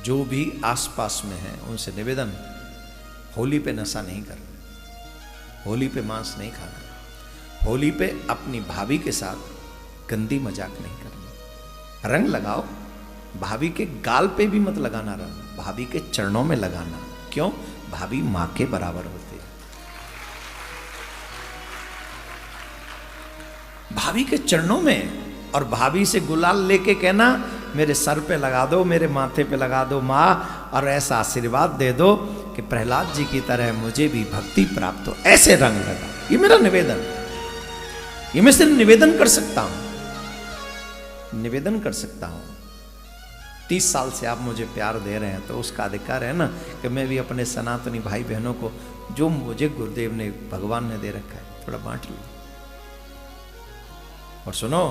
जो भी आसपास में है उनसे निवेदन, होली पे नशा नहीं करना, होली पे मांस नहीं खाना, होली पे अपनी भाभी के साथ गंदी मजाक नहीं करनी। रंग लगाओ, भाभी के गाल पे भी मत लगाना रंग, भाभी के चरणों में लगाना। क्यों? भाभी मां के बराबर होती है। भाभी के चरणों में, और भाभी से गुलाल लेके कहना मेरे सर पे लगा दो, मेरे माथे पे लगा दो माँ, और ऐसा आशीर्वाद दे दो कि प्रहलाद जी की तरह मुझे भी भक्ति प्राप्त हो। ऐसे रंग लगा। ये मेरा निवेदन, ये मैं सिर्फ निवेदन कर सकता हूं, निवेदन कर सकता हूं। 30 साल से आप मुझे प्यार दे रहे हैं तो उसका अधिकार है ना कि मैं भी अपने सनातनी भाई बहनों को जो मुझे गुरुदेव ने, भगवान ने दे रखा है, थोड़ा बांट लो। और सुनो,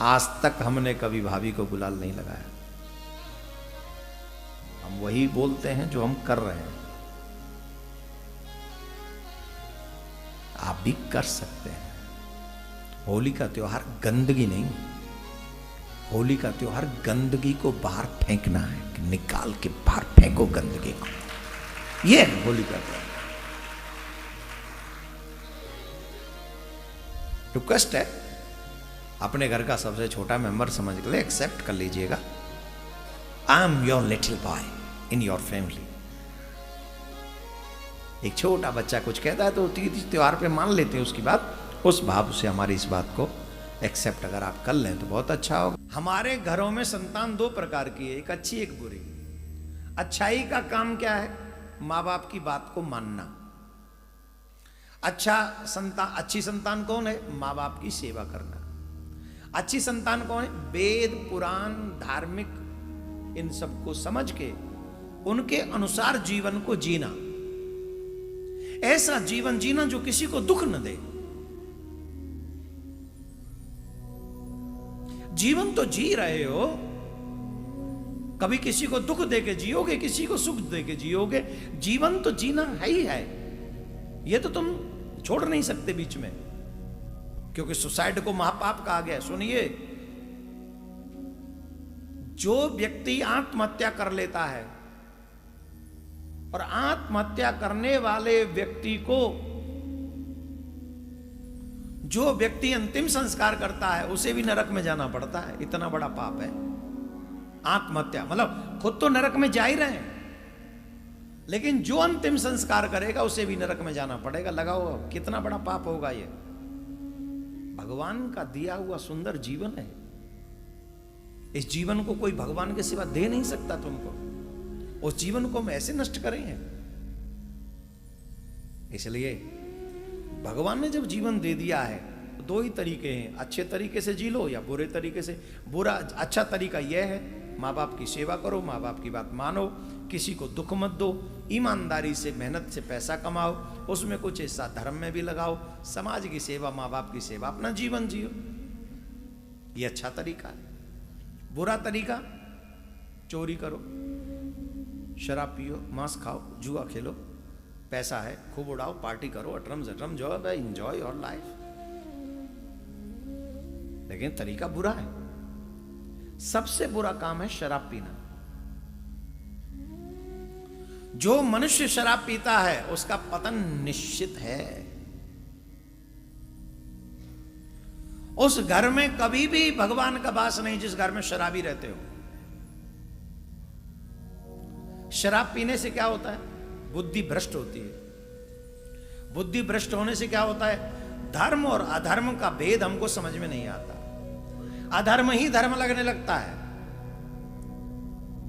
आज तक हमने कभी भाभी को गुलाल नहीं लगाया। हम वही बोलते हैं जो हम कर रहे हैं। आप भी कर सकते हैं। होली का त्योहार गंदगी नहीं, होली का त्योहार गंदगी को बाहर फेंकना है, कि निकाल के बाहर फेंको गंदगी को। यह है होली का त्योहार। रिक्वेस्ट है, अपने घर का सबसे छोटा मेंबर समझ के लिए एक्सेप्ट कर लीजिएगा। I am your little boy in your family. एक छोटा बच्चा कुछ कहता है तो त्योहार पे मान लेते हैं उसकी बात। उस भाव से हमारी इस बात को एक्सेप्ट अगर आप कर लें तो बहुत अच्छा होगा। हमारे घरों में संतान 2 प्रकार की है, एक अच्छी एक बुरी। अच्छाई का काम क्या है? माँ बाप की बात को मानना। अच्छी संतान कौन है? माँ बाप की सेवा करना। अच्छी संतान कौन है? वेद पुराण धार्मिक इन सब को समझ के उनके अनुसार जीवन को जीना। ऐसा जीवन जीना जो किसी को दुख न दे। जीवन तो जी रहे हो, कभी किसी को दुख देके जियोगे, किसी को सुख देके जियोगे। जीवन तो जीना है ही है, ये तो तुम छोड़ नहीं सकते बीच में, क्योंकि सुसाइड को महापाप कहा गया। सुनिए, जो व्यक्ति आत्महत्या कर लेता है और आत्महत्या करने वाले व्यक्ति को जो व्यक्ति अंतिम संस्कार करता है उसे भी नरक में जाना पड़ता है। इतना बड़ा पाप है आत्महत्या। मतलब खुद तो नरक में जा ही रहे हैं, लेकिन जो अंतिम संस्कार करेगा उसे भी नरक में जाना पड़ेगा। लगाओ कितना बड़ा पाप होगा ये। भगवान का दिया हुआ सुंदर जीवन है, इस जीवन को कोई भगवान के सिवा दे नहीं सकता तुमको। उस जीवन को हम ऐसे नष्ट करेंगे? इसलिए भगवान ने जब जीवन दे दिया है तो 2 ही तरीके हैं, अच्छे तरीके से जी लो या बुरे तरीके से। अच्छा तरीका यह है, माँ बाप की सेवा करो, माँ बाप की बात मानो, किसी को दुख मत दो, ईमानदारी से मेहनत से पैसा कमाओ, उसमें कुछ हिस्सा धर्म में भी लगाओ, समाज की सेवा, माँ बाप की सेवा, अपना जीवन जियो। ये अच्छा तरीका है। बुरा तरीका, चोरी करो, शराब पियो, मांस खाओ, जुआ खेलो, पैसा है खूब उड़ाओ, पार्टी करो, अटरम जटरम जो है, एंजॉय योर लाइफ। लेकिन तरीका बुरा है। सबसे बुरा काम है शराब पीना। जो मनुष्य शराब पीता है उसका पतन निश्चित है। उस घर में कभी भी भगवान का वास नहीं जिस घर में शराबी रहते हो। शराब पीने से क्या होता है? बुद्धि भ्रष्ट होती है। बुद्धि भ्रष्ट होने से क्या होता है? धर्म और अधर्म का भेद हमको समझ में नहीं आता। अधर्म ही धर्म लगने लगता है।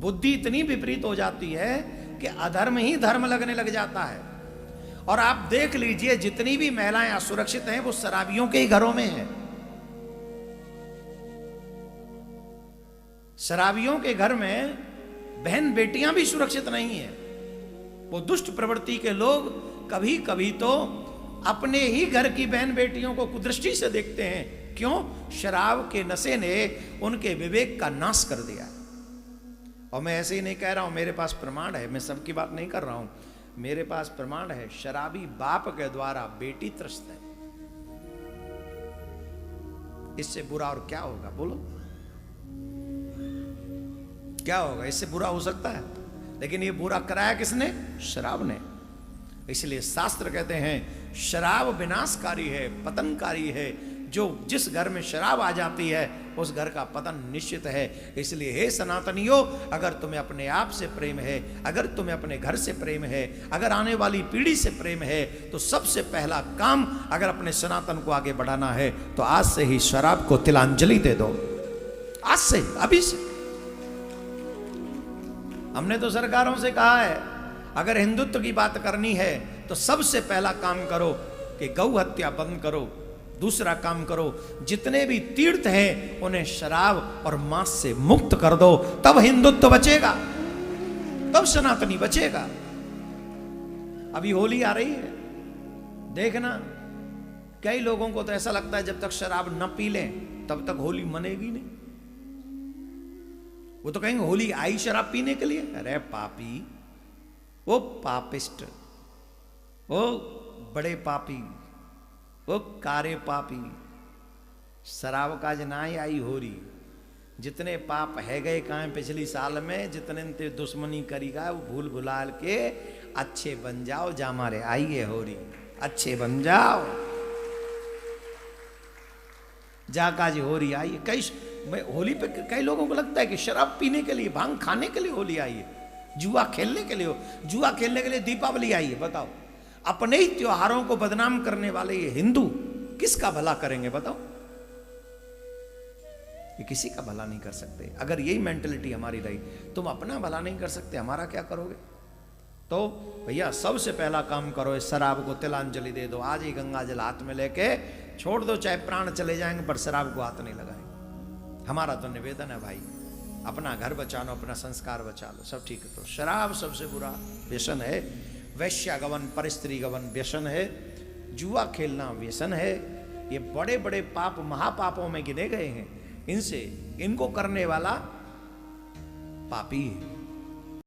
बुद्धि इतनी विपरीत हो जाती है कि अधर्म ही धर्म लगने लग जाता है। और आप देख लीजिए, जितनी भी महिलाएं असुरक्षित हैं वो शराबियों के ही घरों में हैं। शराबियों के घर में बहन बेटियां भी सुरक्षित नहीं है। वो दुष्ट प्रवृत्ति के लोग कभी कभी तो अपने ही घर की बहन बेटियों को कुदृष्टि से देखते हैं। क्यों? शराब के नशे ने उनके विवेक का नाश कर दिया। और मैं ऐसे ही नहीं कह रहा हूं, मेरे पास प्रमाण है, मैं सबकी बात नहीं कर रहा हूं, मेरे पास प्रमाण है। शराबी बाप के द्वारा बेटी त्रस्त है। इससे बुरा और क्या होगा बोलो? क्या होगा? इससे बुरा हो सकता है? लेकिन ये बुरा कराया किसने? शराब ने। इसलिए शास्त्र कहते हैं शराब विनाशकारी है, पतनकारी है। जो जिस घर में शराब आ जाती है उस घर का पतन निश्चित है। इसलिए हे सनातनियों, अगर तुम्हें अपने आप से प्रेम है, अगर तुम्हें अपने घर से प्रेम है, अगर आने वाली पीढ़ी से प्रेम है, तो सबसे पहला काम अगर अपने सनातन को आगे बढ़ाना है तो आज से ही शराब को तिलांजलि दे दो। आज से, अभी से। हमने तो सरकारों से कहा है अगर हिंदुत्व की बात करनी है तो सबसे पहला काम करो कि गौ हत्या बंद करो। दूसरा काम करो जितने भी तीर्थ हैं उन्हें शराब और मांस से मुक्त कर दो, तब हिंदुत्व बचेगा, तब सनातनी बचेगा। अभी होली आ रही है, देखना कई लोगों को तो ऐसा लगता है जब तक शराब न पी लें तब तक होली मनेगी नहीं। वो तो कहेंगे होली आई शराब पीने के लिए। अरे पापी, वो पापिस्ट, वो बड़े पापी, वो कारे पापी, शराब का जनाई आई हो रही। जितने पाप है गए कहाँ पिछली साल में, जितने ते दुश्मनी करीगा वो भूल भुलाल के अच्छे बन जाओ। जा मारे आइए हो रही, अच्छे बन जाओ। जा काज हो रही आई। कई होली पे कई लोगों को लगता है कि शराब पीने के लिए, भांग खाने के लिए होली आई है, जुआ खेलने के लिए हो, जुआ खेलने के लिए दीपावली आई है। बताओ, अपने ही त्योहारों को बदनाम करने वाले ये हिंदू किसका भला करेंगे? बताओ, ये किसी का भला नहीं कर सकते। अगर यही मेंटलिटी हमारी रही, तुम अपना भला नहीं कर सकते, हमारा क्या करोगे? तो भैया सबसे पहला काम करो, इस शराब को तिलांजलि दे दो। आज ही गंगा जल हाथ में लेके छोड़ दो, चाहे प्राण चले जाएंगे पर शराब को हाथ नहीं लगाएंगे। हमारा तो निवेदन है भाई, अपना घर बचा लो, अपना संस्कार बचा लो, सब ठीक है। तो शराब सबसे बुरा व्यसन है, वैश्यागमन परस्त्री गमन व्यसन है, जुआ खेलना व्यसन है। ये बड़े बड़े पाप महापापों में गिने गए हैं। इनसे, इनको करने वाला पापी है।